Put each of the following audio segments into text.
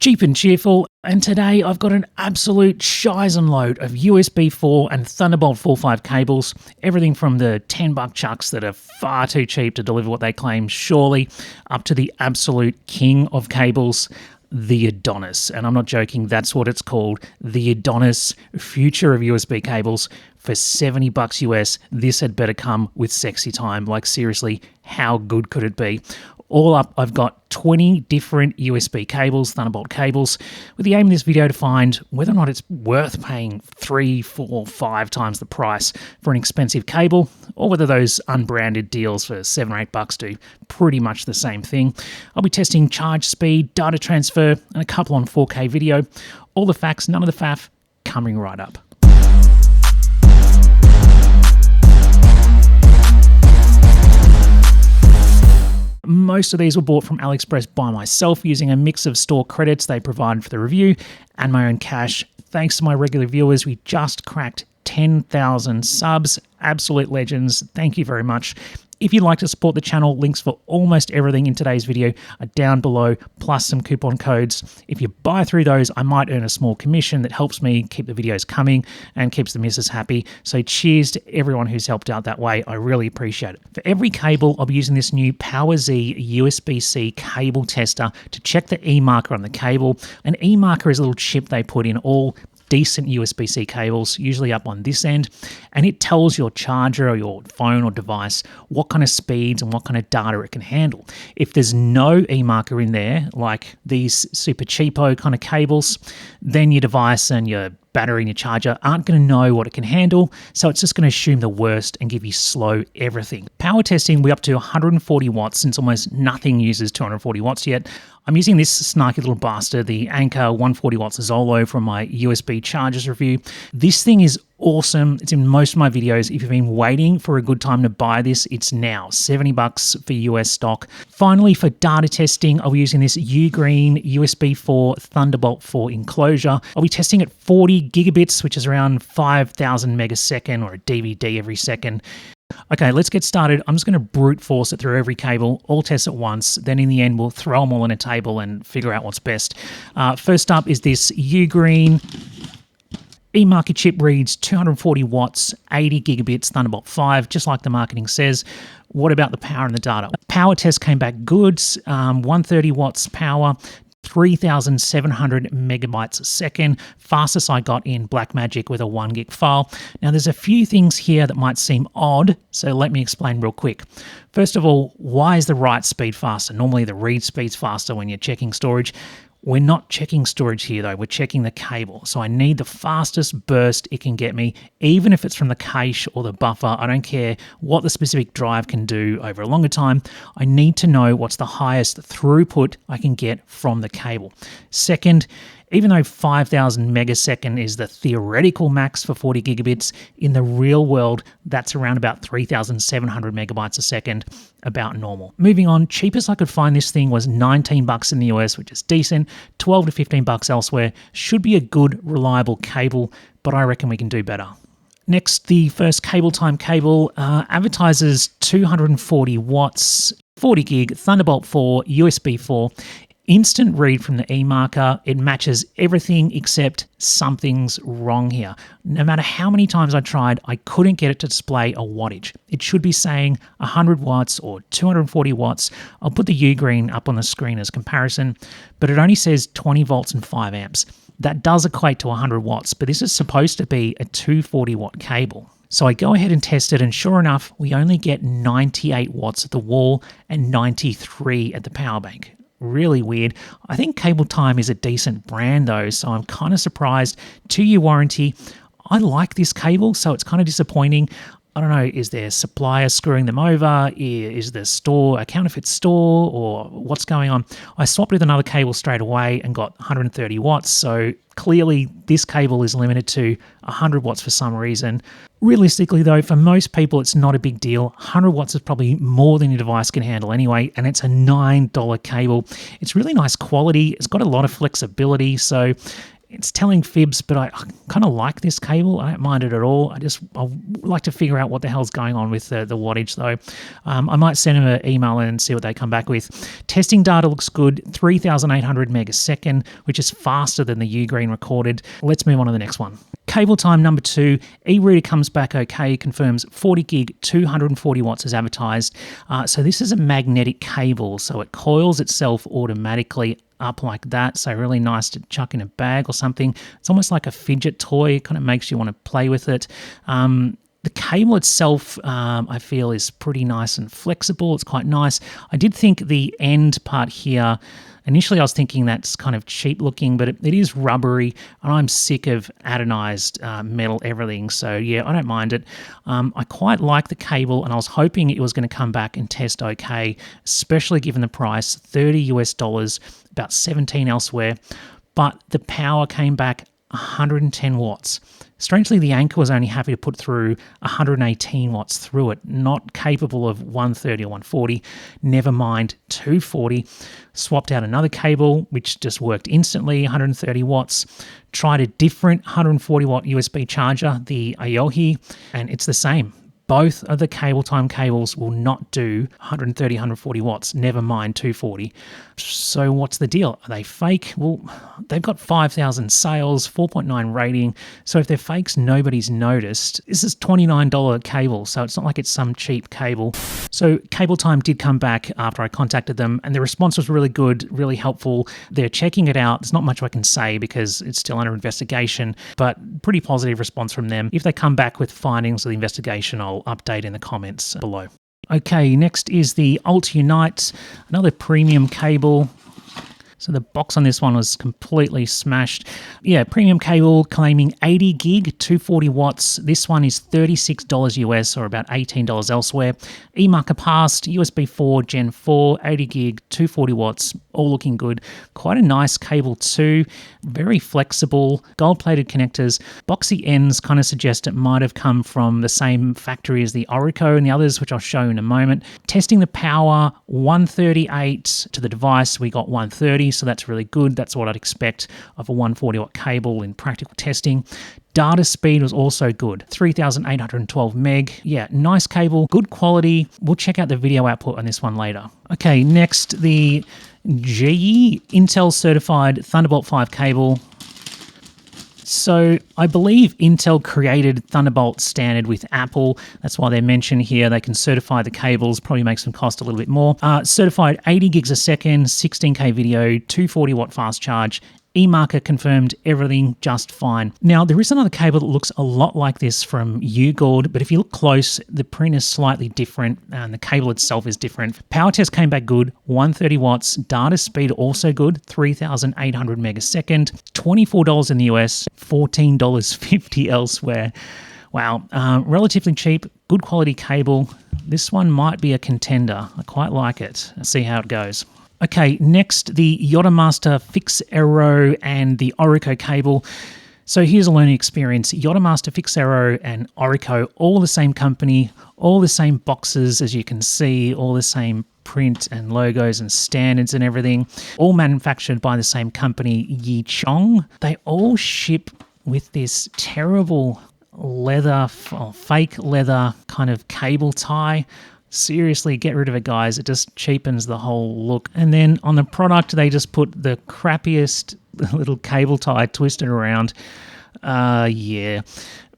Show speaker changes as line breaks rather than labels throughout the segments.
Cheap and Cheerful, and today I've got an absolute shizen load of USB 4 and Thunderbolt 4.5 cables, everything from the $10 chucks that are far too cheap to deliver what they claim surely, up to the absolute king of cables, the Adonis. And I'm not joking, that's what it's called, the Adonis, future of USB cables. For $70 US, this had better come with sexy time. Like seriously, how good could it be? All up, I've got 20 different USB cables, Thunderbolt cables, with the aim of this video to find whether or not it's worth paying 3, 4, 5 times the price for an expensive cable, or whether those unbranded deals for $7 or $8 do pretty much the same thing. I'll be testing charge speed, data transfer, and a couple on 4K video. All the facts, none of the faff, coming right up. Most of these were bought from AliExpress by myself using a mix of store credits they provide for the review and my own cash. Thanks to my regular viewers, we just cracked 10,000 subs. Absolute legends. Thank you very much. If you'd like to support the channel, links for almost everything in today's video are down below, plus some coupon codes. If you buy through those, I might earn a small commission that helps me keep the videos coming and keeps the missus happy. So cheers to everyone who's helped out that way. I really appreciate it. For every cable, I'll be using this new PowerZ USB-C cable tester to check the E-marker on the cable. An E-marker is a little chip they put in all decent USB-C cables, usually up on this end, and it tells your charger or your phone or device what kind of speeds and what kind of data it can handle. If there's no E-marker in there, like these super cheapo kind of cables, then your device and your battery and your charger aren't going to know what it can handle, so it's just going to assume the worst and give you slow everything. Power testing, we're up to 140 watts since almost nothing uses 240 watts yet. I'm using this snarky little bastard, the Anker 140 watts Zolo from my USB chargers review. This thing is awesome. It's in most of my videos. If you've been waiting for a good time to buy this, it's now $70 for US stock. Finally, for data testing, I'll be using this UGREEN USB 4 Thunderbolt 4 enclosure. I'll be testing at 40 gigabits, which is around 5,000 megasecond or a DVD every second. Okay, let's get started. I'm just going to brute force it through every cable, all tests at once. Then in the end, we'll throw them all on a table and figure out what's best. First up is this UGREEN E-marker chip, reads 240 watts, 80 gigabits, Thunderbolt 5, just like the marketing says. What about the power and the data? Power test came back good, 130 watts power, 3,700 megabytes a second, fastest I got in Blackmagic with a 1 gig file. Now there's a few things here that might seem odd, so let me explain real quick. First of all, why is the write speed faster? Normally the read speed's faster when you're checking storage. We're not checking storage here though, we're checking the cable. So I need the fastest burst it can get me, even if it's from the cache or the buffer. I don't care what the specific drive can do over a longer time. I need to know what's the highest throughput I can get from the cable. Second, even though 5,000 megasecond is the theoretical max for 40 gigabits, in the real world, that's around about 3,700 megabytes a second, about normal. Moving on, cheapest I could find this thing was $19 in the US, which is decent, $12 to $15 elsewhere. Should be a good, reliable cable, but I reckon we can do better. Next, the first CableTime cable advertises 240 watts, 40 gig, Thunderbolt 4, USB 4. Instant read from the E-marker. It matches everything except something's wrong here. No matter how many times I tried, I couldn't get it to display a wattage. It should be saying 100 watts or 240 watts. I'll put the UGREEN up on the screen as comparison, but it only says 20 volts and 5 amps. That does equate to 100 watts, but this is supposed to be a 240 watt cable. So I go ahead and test it, and sure enough, we only get 98 watts at the wall and 93 at the power bank. Really weird. I think CableTime is a decent brand though, so I'm kind of surprised. 2-year warranty. I like this cable, so it's kind of disappointing. I don't know, is their supplier screwing them over? Is the store a counterfeit store, or what's going on? I swapped with another cable straight away and got 130 watts, so clearly this cable is limited to 100 watts for some reason. Realistically though, for most people it's not a big deal. 100 watts is probably more than your device can handle anyway, and it's a $9 cable. It's really nice quality, it's got a lot of flexibility, so It's telling fibs, but I kind of like this cable. I don't mind it at all. I like to figure out what the hell's going on with the wattage though. I might send them an email and see what they come back with. Testing data looks good, 3,800 meg a second, which is faster than the UGREEN recorded. Let's move on to the next one. CableTime number 2, e-reader comes back okay, confirms 40 gig, 240 watts as advertised. So this is a magnetic cable, so it coils itself automatically up like that, so really nice to chuck in a bag or something. It's almost like a fidget toy. It kind of makes you want to play with it. The cable itself, I feel, is pretty nice and flexible. It's quite nice. I did think the end part here, initially I was thinking that's kind of cheap looking, but it is rubbery, and I'm sick of anodized metal everything. So yeah, I don't mind it. I quite like the cable, and I was hoping it was going to come back and test okay, especially given the price, $30 US, about 17 elsewhere. But the power came back 110 watts. Strangely, the Anker was only happy to put through 118 watts through it, not capable of 130 or 140, never mind 240. Swapped out another cable, which just worked instantly, 130 watts. Tried a different 140 watt USB charger, the AOHI, and it's the same. Both of the CableTime cables will not do 130, 140 watts, never mind 240. So what's the deal? Are they fake? Well, they've got 5,000 sales, 4.9 rating. So if they're fakes, nobody's noticed. This is $29 cable, so it's not like it's some cheap cable. So CableTime did come back after I contacted them, and the response was really good, really helpful. They're checking it out. There's not much I can say because it's still under investigation, but pretty positive response from them. If they come back with findings of the investigation, I'll update in the comments below. Okay, next is the ULT-Unite, another premium cable. So the box on this one was completely smashed. Yeah, premium cable claiming 80 gig, 240 watts. This one is $36 US or about $18 elsewhere. E-marker passed, USB4 Gen 4, 80 gig, 240 watts, all looking good. Quite a nice cable too, very flexible, gold-plated connectors. Boxy ends kind of suggest it might have come from the same factory as the Orico and the others, which I'll show in a moment. Testing the power, 138 to the device, we got 130. So that's really good. That's what I'd expect of a 140 watt cable in practical testing. Data speed was also good, 3,812 meg. Yeah, nice cable, good quality. We'll check out the video output on this one later. Okay, next, the GE Intel certified Thunderbolt 5 cable. So I believe Intel created Thunderbolt standard with Apple. That's why they're mentioned here. They can certify the cables, probably makes them cost a little bit more. Certified 80 gigs a second, 16K video, 240 watt fast charge. E-marker confirmed everything just fine. Now, there is another cable that looks a lot like this from UGourd, but if you look close, the print is slightly different and the cable itself is different. Power test came back good, 130 watts. Data speed also good, 3,800 meg a second. $24 in the US, $14.50 elsewhere. Wow, relatively cheap, good quality cable. This one might be a contender. I quite like it. Let's see how it goes. Okay, next, the Yodamaster Fix Aero and the Orico cable. So here's a learning experience. Yodamaster Fix Aero and Orico, all the same company, all the same boxes, as you can see, all the same print and logos and standards and everything, all manufactured by the same company, Chong. They all ship with this terrible leather, fake leather kind of cable tie. Seriously, get rid of it, guys. It just cheapens the whole look. And then on the product, they just put the crappiest little cable tie twisted around. Yeah.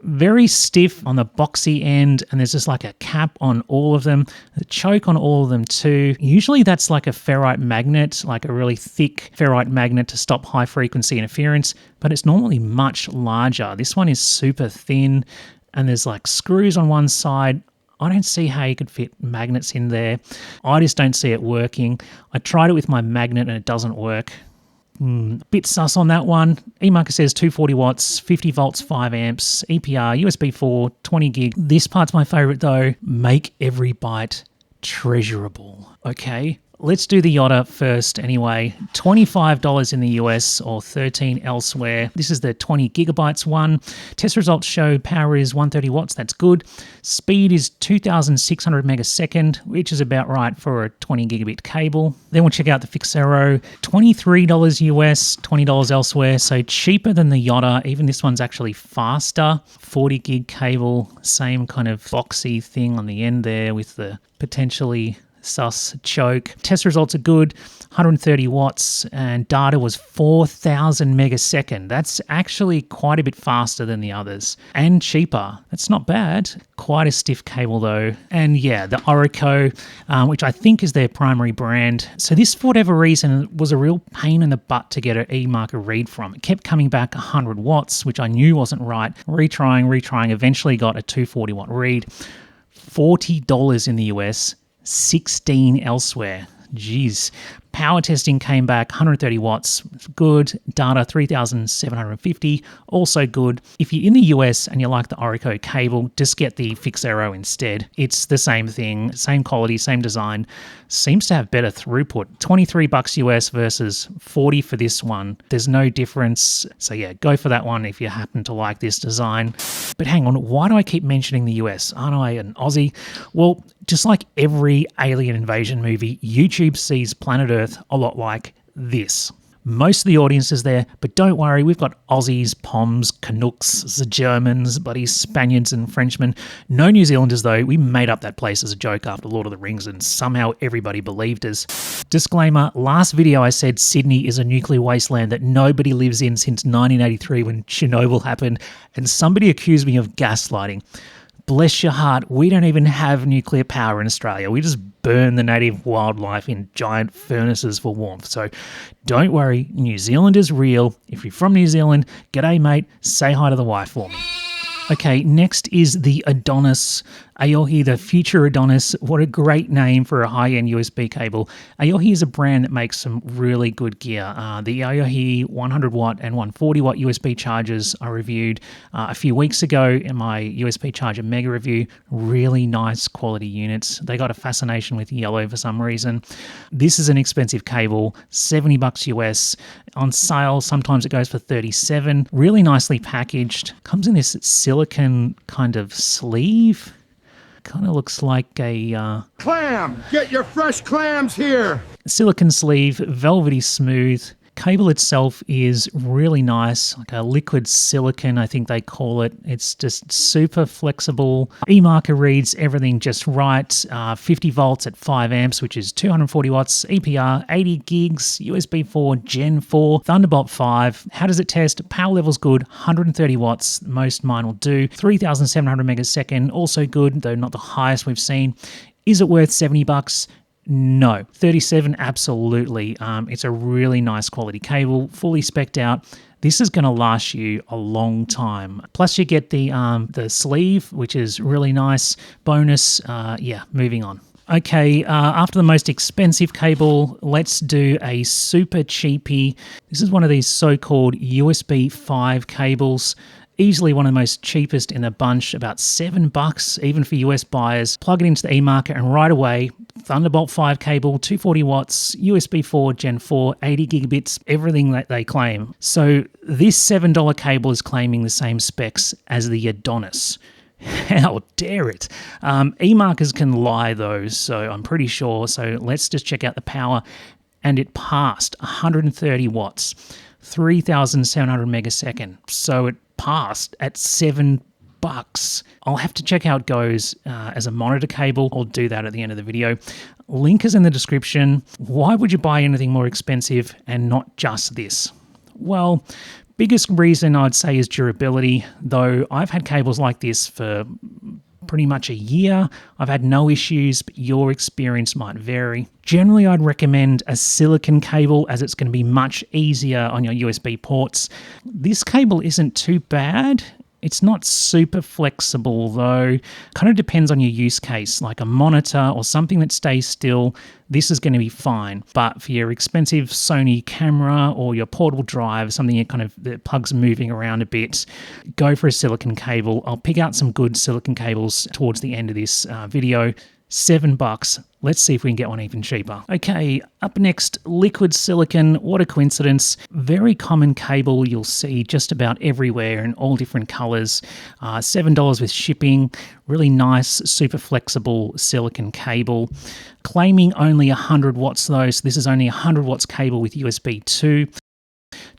Very stiff on the boxy end, and there's just like a cap on all of them. The choke on all of them too. Usually that's like a ferrite magnet, like a really thick ferrite magnet to stop high frequency interference, but it's normally much larger. This one is super thin, and there's like screws on one side. I don't see how you could fit magnets in there. I just don't see it working. I tried it with my magnet and it doesn't work. Bit sus on that one. E-marker says 240 watts, 50 volts, 5 amps, EPR, USB4, 20 gig. This part's my favorite though. Make every byte treasurable. Okay? Let's do the Yotta first anyway. $25 in the US or $13 elsewhere. This is the 20 gigabytes one. Test results show power is 130 watts. That's good. Speed is 2,600 megasecond, which is about right for a 20 gigabit cable. Then we'll check out the Fixero. $23 US, $20 elsewhere. So cheaper than the Yotta. Even this one's actually faster. 40 gig cable. Same kind of boxy thing on the end there with the potentially sus choke. Test results are good, 130 watts, and data was 4,000 megasecond. That's actually quite a bit faster than the others and cheaper. That's not bad. Quite a stiff cable though. And yeah, the Orico, which I think is their primary brand. So this, for whatever reason, was a real pain in the butt to get an e-marker read from. It kept coming back 100 watts, which I knew wasn't right. Retrying, eventually got a 240 watt read. $40 in the US, 16 elsewhere. Jeez. Power testing came back 130 watts, good. Data 3,750, also good. If you're in the US and you like the Orico cable, just get the Fixero instead. It's the same thing, same quality, same design. Seems to have better throughput. $23 US versus 40 for this one. There's no difference. So yeah, go for that one if you happen to like this design. But hang on, why do I keep mentioning the US? Aren't I an Aussie? Well, just like every alien invasion movie, YouTube sees planet Earth a lot like this. Most of the audience is there, but don't worry, we've got Aussies, Poms, Canucks, the Germans, bloody Spaniards and Frenchmen. No New Zealanders though. We made up that place as a joke after Lord of the Rings and somehow everybody believed us. Disclaimer, last video I said Sydney is a nuclear wasteland that nobody lives in since 1983 when Chernobyl happened, and somebody accused me of gaslighting. Bless your heart, we don't even have nuclear power in Australia. We just burn the native wildlife in giant furnaces for warmth. So don't worry, New Zealand is real. If you're from New Zealand, g'day mate, say hi to the wife for me. Okay, next is the Adonis. AOHI, the future Adonis. What a great name for a high-end USB cable. AOHI is a brand that makes some really good gear. The AOHI 100 watt and 140 watt USB chargers I reviewed a few weeks ago in my USB charger mega review. Really nice quality units. They got a fascination with yellow for some reason. This is an expensive cable, $70 US. On sale, sometimes it goes for $37. Really nicely packaged. Comes in this silicone kind of sleeve. Kind of looks like a
clam! Get your fresh clams here!
Silicone sleeve, velvety smooth. Cable itself is really nice, like a liquid silicone, I think they call it. It's just super flexible. E-marker reads everything just right. 50 volts at 5 amps, which is 240 watts. EPR, 80 gigs, USB 4, Gen 4, Thunderbolt 5. How does it test? Power level's good, 130 watts. Most mine will do. 3,700 megasecond, also good, though not the highest we've seen. Is it worth $70? No. 37, absolutely. It's a really nice quality cable, fully spec'd out. This is going to last you a long time. Plus you get the sleeve, which is really nice. Bonus, yeah, moving on. Okay, after the most expensive cable, let's do a super cheapie. This is one of these so-called USB 5 cables. Easily one of the most cheapest in the bunch, about $7 even for US buyers. Plug it into the e-marker and right away, Thunderbolt 5 cable, 240 watts, USB 4, Gen 4, 80 gigabits, everything that they claim. So this $7 cable is claiming the same specs as the Adonis. How dare it? E-markers can lie though, so I'm pretty sure. So let's just check out the power. And it passed 130 watts, 3,700 megasecond. So it passed at $7. I'll have to check how it goes as a monitor cable. I'll do that at the end of the video. Link is in the description. Why would you buy anything more expensive and not just this? Well, biggest reason I'd say is durability, though I've had cables like this for pretty much a year. I've had no issues, but your experience might vary. Generally, I'd recommend a silicone cable as it's going to be much easier on your USB ports. This cable isn't too bad. It's not super flexible though. Kind of depends on your use case, like a monitor or something that stays still. This is going to be fine. But for your expensive Sony camera or your portable drive, something that plugs moving around a bit, go for a silicone cable. I'll pick out some good silicone cables towards the end of this video. $7. Let's see if we can get one even cheaper. Okay, up next, liquid silicon. What a coincidence. Very common cable you'll see just about everywhere in all different colors. $7 with shipping. Really nice, super flexible silicon cable. Claiming only 100 watts though, so this is only 100 watts cable with USB 2.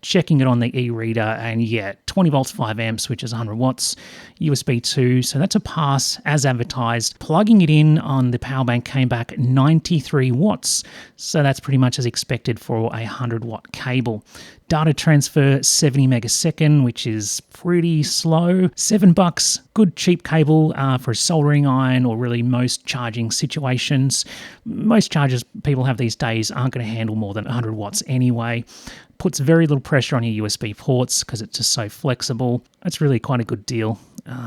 Checking it on the e-reader, and yeah, 20 volts, 5 amps, which is 100 watts, USB 2, so that's a pass as advertised. Plugging it in on the power bank came back 93 watts, so that's pretty much as expected for a 100 watt cable. Data transfer 70 megasecond, which is pretty slow. $7, good cheap cable for a soldering iron or really most charging situations. Most chargers people have these days aren't going to handle more than 100 watts anyway. Puts very little pressure on your USB ports because it's just so flexible. That's really quite a good deal.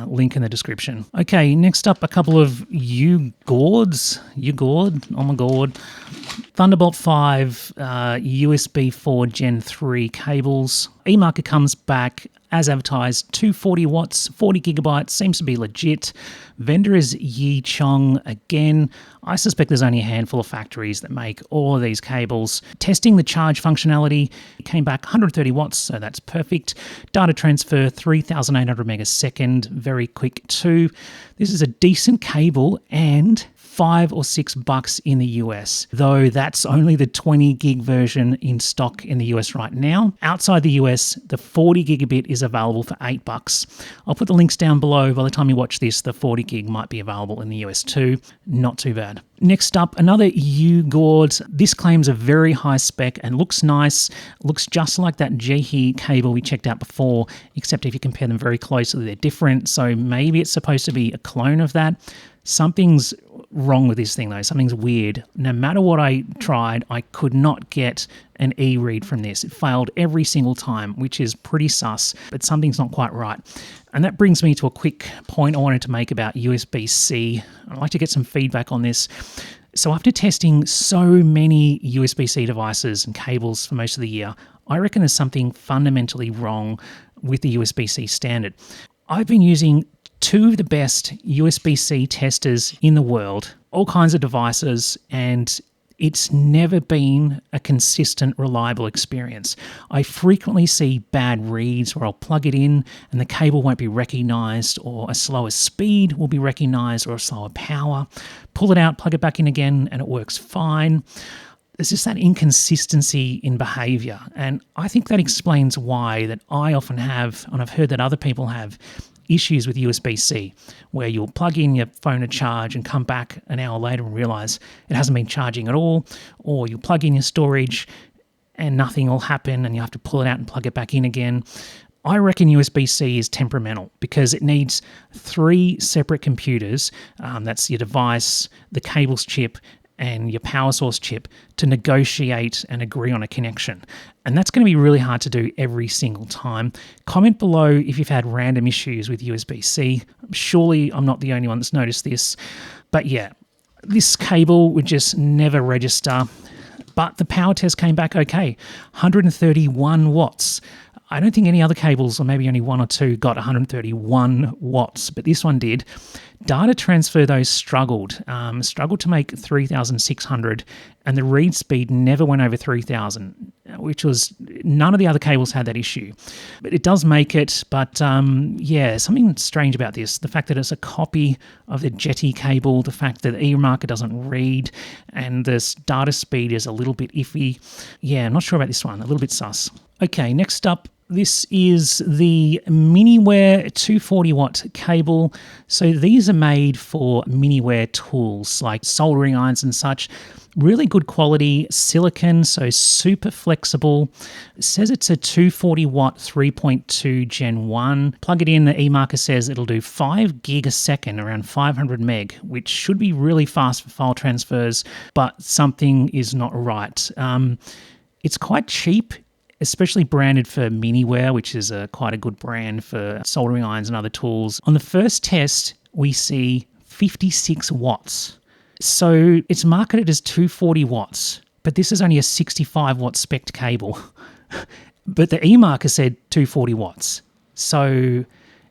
Link in the description. Okay, next up, a couple of UGourds. UGourd, oh my god. Thunderbolt 5, USB 4 Gen 3 cables. eMarker comes back as advertised, 240 watts, 40 gigabytes, seems to be legit. Vendor is Chong again. I suspect there's only a handful of factories that make all of these cables. Testing the charge functionality, it came back 130 watts, so that's perfect. Data transfer 3,800 megasecond, very quick too. This is a decent cable and $5 or $6 in the US, though that's only the 20 gig version in stock in the US right now. Outside the US, the 40 gigabit is available for $8. I'll put the links down below. By the time you watch this, the 40 gig might be available in the US too. Not too bad. Next up, another UGourd. This claims a very high spec and looks nice. Looks just like that AOHI cable we checked out before, except if you compare them very closely, they're different. So maybe it's supposed to be a clone of that. Something's wrong with this thing though. Something's weird. No matter what I tried, I could not get an e-read from this. It failed every single time, which is pretty sus, but something's not quite right. And that brings me to a quick point I wanted to make about USB-C. I'd like to get some feedback on this. So after testing so many USB-C devices and cables for most of the year, I reckon there's something fundamentally wrong with the USB-C standard. I've been using two of the best USB-C testers in the world, all kinds of devices, and it's never been a consistent, reliable experience. I frequently see bad reads where I'll plug it in and the cable won't be recognized, or a slower speed will be recognized, or a slower power. Pull it out, plug it back in again, and it works fine. There's just that inconsistency in behavior, and I think that explains why that I often have, and I've heard that other people have, issues with USB-C, where you'll plug in your phone to charge and come back an hour later and realize it hasn't been charging at all, or you plug in your storage and nothing will happen and you have to pull it out and plug it back in again. I reckon USB-C is temperamental because it needs 3 separate computers, that's your device, the cables chip, and your power source chip, to negotiate and agree on a connection. And that's going to be really hard to do every single time. Comment below if you've had random issues with USB-C. Surely I'm not the only one that's noticed this. But yeah, this cable would just never register. But the power test came back okay, 131 watts. I don't think any other cables, or maybe only one or two, got 131 watts, but this one did. Data transfer, though, struggled to make 3,600, and the read speed never went over 3,000, which was, none of the other cables had that issue. But it does make it, but yeah, something strange about this. The fact that it's a copy of the Jetty cable, the fact that eMarker doesn't read, and this data speed is a little bit iffy. Yeah, I'm not sure about this one, a little bit sus. Okay, next up, this is the Miniware 240 watt cable. So these are made for Miniware tools like soldering irons and such. Really good quality silicon, so super flexible. It says it's a 240 watt 3.2 Gen 1. Plug it in, the eMarker says it'll do 5 gig a second, around 500 meg, which should be really fast for file transfers, but something is not right. It's quite cheap, especially branded for Miniware, which is quite a good brand for soldering irons and other tools. On the first test, we see 56 watts. So it's marketed as 240 watts, but this is only a 65 watt spec'd cable. But the eMarker said 240 watts. So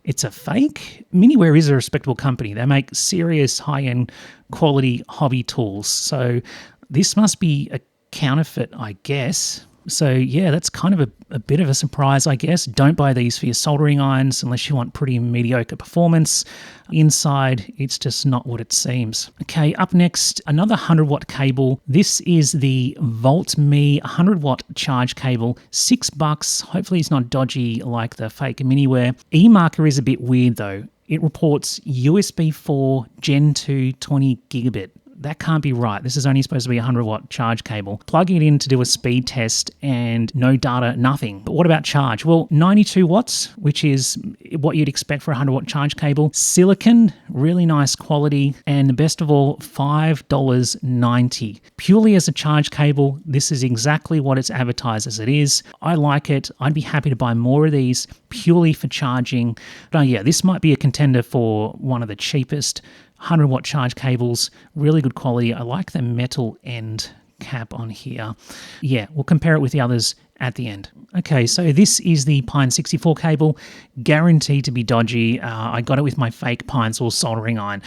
it's a fake. Miniware is a respectable company. They make serious high-end quality hobby tools. So this must be a counterfeit, I guess. So yeah, that's kind of a bit of a surprise, I guess. Don't buy these for your soldering irons unless you want pretty mediocre performance. Inside, it's just not what it seems. Okay, up next, another 100-watt cable. This is the Voltme 100-watt charge cable. $6. Hopefully it's not dodgy like the fake Miniware. E-marker is a bit weird though. It reports USB 4 Gen 2 20 gigabit. That can't be right. This is only supposed to be a 100-watt charge cable. Plugging it in to do a speed test and no data, nothing. But what about charge? Well, 92 watts, which is what you'd expect for a 100-watt charge cable. Silicon, really nice quality. And best of all, $5.90. Purely as a charge cable, this is exactly what it's advertised as it is. I like it. I'd be happy to buy more of these purely for charging. But yeah, this might be a contender for one of the cheapest 100-watt charge cables, really good quality. I like the metal end cap on here. Yeah, we'll compare it with the others at the end. Okay, so this is the Pine 64 cable, guaranteed to be dodgy. I got it with my fake Pine Saw soldering iron.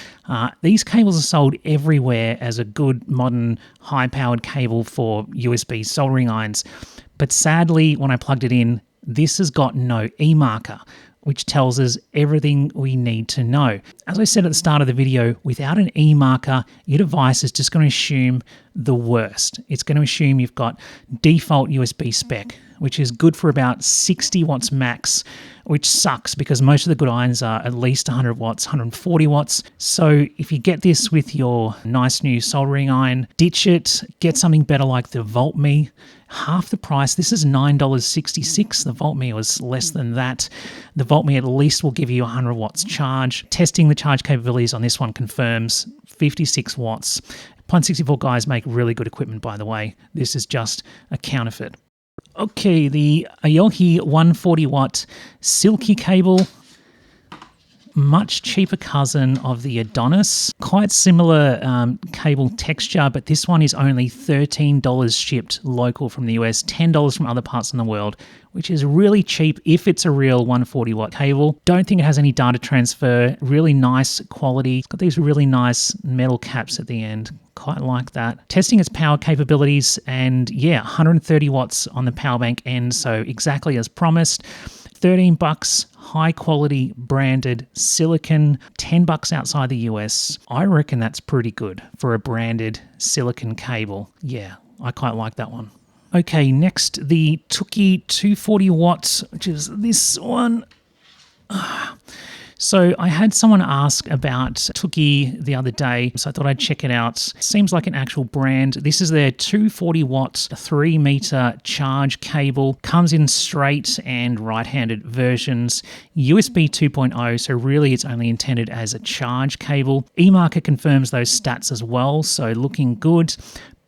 These cables are sold everywhere as a good, modern, high-powered cable for USB soldering irons. But sadly, when I plugged it in, this has got no E-marker, which tells us everything we need to know. As I said at the start of the video, without an E-marker, your device is just going to assume the worst. It's going to assume you've got default USB spec, which is good for about 60 watts max, which sucks because most of the good irons are at least 100 watts, 140 watts. So if you get this with your nice new soldering iron, ditch it, get something better like the Voltme. Half the price. This is $9.66. The Voltme was less than that. The Voltme at least will give you 100 watts charge. Testing the charge capabilities on this one confirms 56 watts. Pine 64 guys make really good equipment, by the way. This is just a counterfeit. Okay, the AOHI 140-watt Silky cable. Much cheaper cousin of the Adonis. Quite similar cable texture, but this one is only $13 shipped local from the US, $10 from other parts in the world, which is really cheap if it's a real 140-watt cable. Don't think it has any data transfer. Really nice quality. It's got these really nice metal caps at the end. Quite like that. Testing its power capabilities, and yeah, 130 watts on the power bank end, so exactly as promised. $13, high quality branded silicon, $10 outside the US. I reckon that's pretty good for a branded silicon cable. Yeah, I quite like that one. Okay, next the Toocki 240 watts, which is this one. So I had someone ask about Toocki the other day, so I thought I'd check it out. Seems like an actual brand. This is their 240 watts, 3 meter charge cable. Comes in straight and right-handed versions. USB 2.0, so really it's only intended as a charge cable. E-marker confirms those stats as well, so looking good.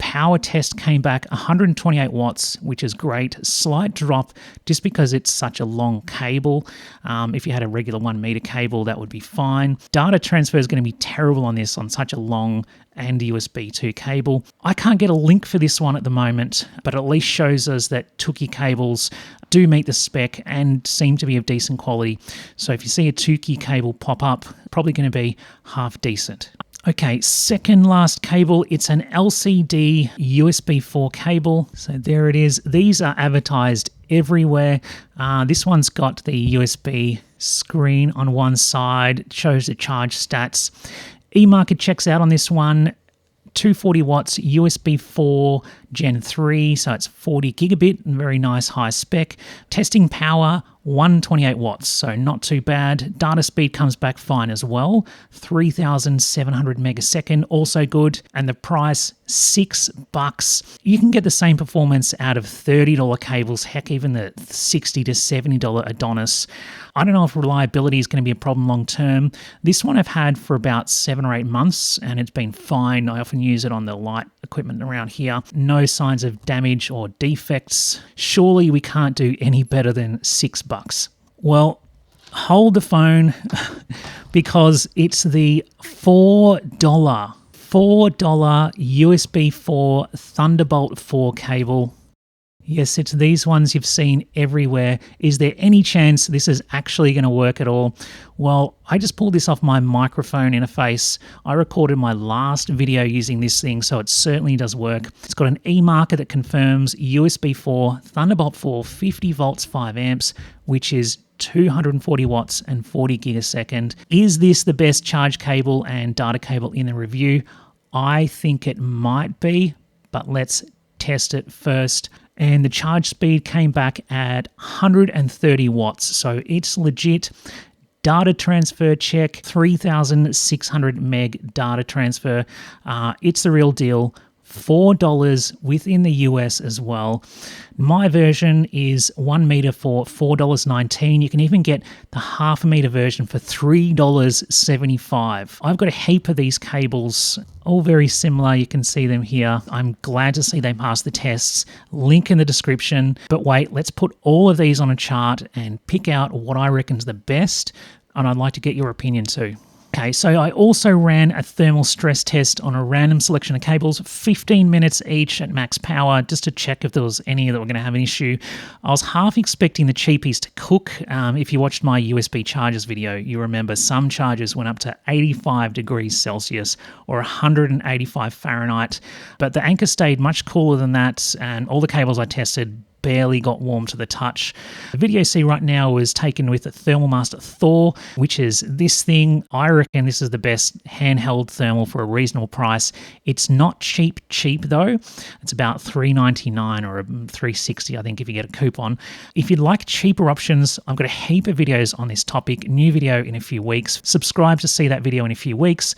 Power test came back 128 watts, which is great. Slight drop just because it's such a long cable. If you had a regular 1 meter cable, that would be fine. Data transfer is going to be terrible on this on such a long and USB 2 cable. I can't get a link for this one at the moment, but at least shows us that Toocki cables do meet the spec and seem to be of decent quality. So if you see a Toocki cable pop up, probably going to be half decent. Okay, second last cable, it's an LCD USB 4 cable. So there it is. These are advertised everywhere. This one's got the USB screen on one side, it shows the charge stats. E-marker checks out on this one. 240 watts, USB 4 Gen 3, so it's 40 gigabit, very nice high spec. Testing power, 128 watts, so not too bad. Data speed comes back fine as well, 3,700 megasecond, also good. And the price, $6. You can get the same performance out of $30 cables, heck, even the $60 to $70 Adonis. I don't know if reliability is going to be a problem long term. This one I've had for about 7 or 8 months, and it's been fine. I often use it on the light equipment around here. No signs of damage or defects. Surely we can't do any better than $6. Well, hold the phone because it's the $4 USB 4 Thunderbolt 4 cable. Yes, it's these ones you've seen everywhere. Is there any chance this is actually going to work at all? Well, I just pulled this off my microphone interface. I recorded my last video using this thing, so it certainly does work. It's got an E-marker that confirms USB 4, Thunderbolt 4, 50 volts, 5 amps, which is 240 watts and 40 gig a second. Is this the best charge cable and data cable in the review? I think it might be, but let's test it first. And the charge speed came back at 130 watts, so it's legit. Data transfer check, 3,600 meg data transfer. It's the real deal. $4 within the US as well. My version is 1 meter for $4.19. You can even get the half a meter version for $3.75. I've got a heap of these cables, all very similar. You can see them here. I'm glad to see they passed the tests. Link in the description. But wait, let's put all of these on a chart and pick out what I reckon is the best. And I'd like to get your opinion too. Okay, so I also ran a thermal stress test on a random selection of cables, 15 minutes each at max power, just to check if there was any that were going to have an issue. I was half expecting the cheapies to cook. If you watched my USB chargers video, you remember some chargers went up to 85 degrees Celsius or 185 Fahrenheit, but the Anker stayed much cooler than that, and all the cables I tested barely got warm to the touch. The video you see right now was taken with a Thermal Master Thor, which is this thing. I reckon this is the best handheld thermal for a reasonable price. It's not cheap though. It's about $3.99 or $3.60, I think, if you get a coupon. If you'd like cheaper options, I've got a heap of videos on this topic. New video in a few weeks. Subscribe to see that video in a few weeks.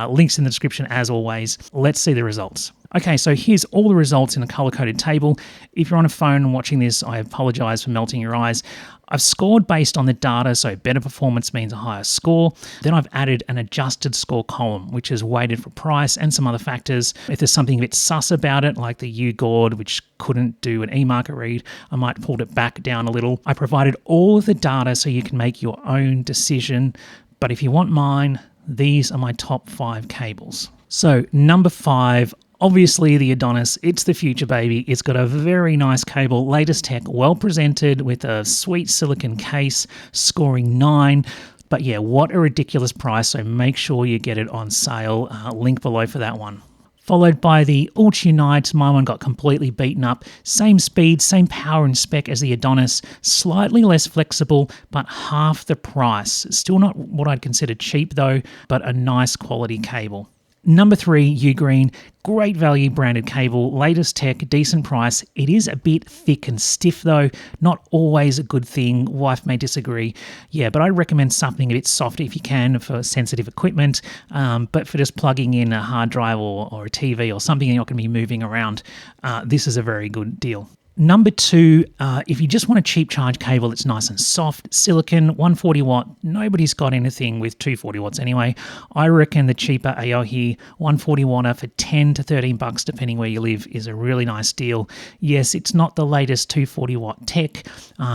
Links in the description as always. Let's see the results. Okay, so here's all the results in a color-coded table. If you're on a phone and watching this, I apologize for melting your eyes. I've scored based on the data, so better performance means a higher score. Then I've added an adjusted score column, which is weighted for price and some other factors. If there's something a bit sus about it, like the UGourd, which couldn't do an E-marker read, I might pull it back down a little. I provided all of the data so you can make your own decision, but if you want mine, these are my top 5 cables. So number 5, obviously the Adonis. It's the future, baby. It's got a very nice cable, latest tech, well presented with a sweet silicon case, scoring 9. But yeah, what a ridiculous price, so make sure you get it on sale. Link below for that one. Followed by the ULT-Unite. My one got completely beaten up. Same speed, same power and spec as the Adonis. Slightly less flexible, but half the price. Still not what I'd consider cheap though, but a nice quality cable. Number 3, UGREEN. Great value branded cable, latest tech, decent price. It is a bit thick and stiff though, not always a good thing. Wife may disagree. Yeah, but I'd recommend something a bit softer if you can for sensitive equipment, but for just plugging in a hard drive or a TV or something you're not going to be moving around, this is a very good deal. Number 2, if you just want a cheap charge cable that's nice and soft, silicon, 140 watt, nobody's got anything with 240 watts anyway. I reckon the cheaper AOHI 140 watt for 10 to 13 bucks depending where you live is a really nice deal. Yes, it's not the latest 240 watt tech,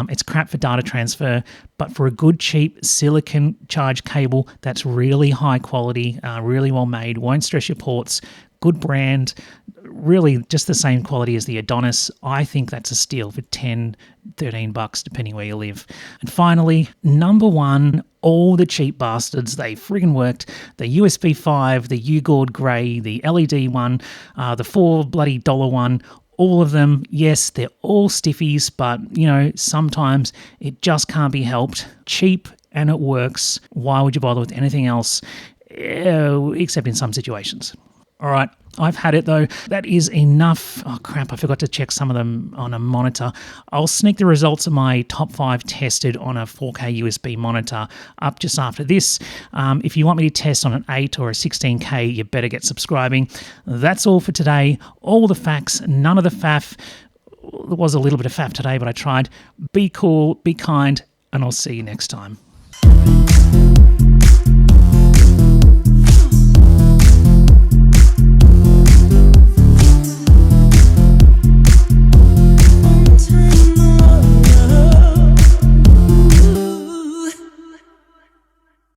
it's crap for data transfer, but for a good cheap silicon charge cable that's really high quality, really well made, won't stress your ports, good brand, really just the same quality as the Adonis. I think that's a steal for 10, 13 bucks depending where you live. And finally, number 1, all the cheap bastards, they friggin' worked. The USB 5, the UGourd Grey, the LED one, the $4 one, all of them, yes, they're all stiffies, but you know, sometimes it just can't be helped. Cheap and it works. Why would you bother with anything else? Except in some situations. All right, I've had it though. That is enough. Oh crap, I forgot to check some of them on a monitor. I'll sneak the results of my top 5 tested on a 4K USB monitor up just after this. If you want me to test on an 8 or a 16K, you better get subscribing. That's all for today. All the facts, none of the faff. There was a little bit of faff today, but I tried. Be cool, be kind, and I'll see you next time.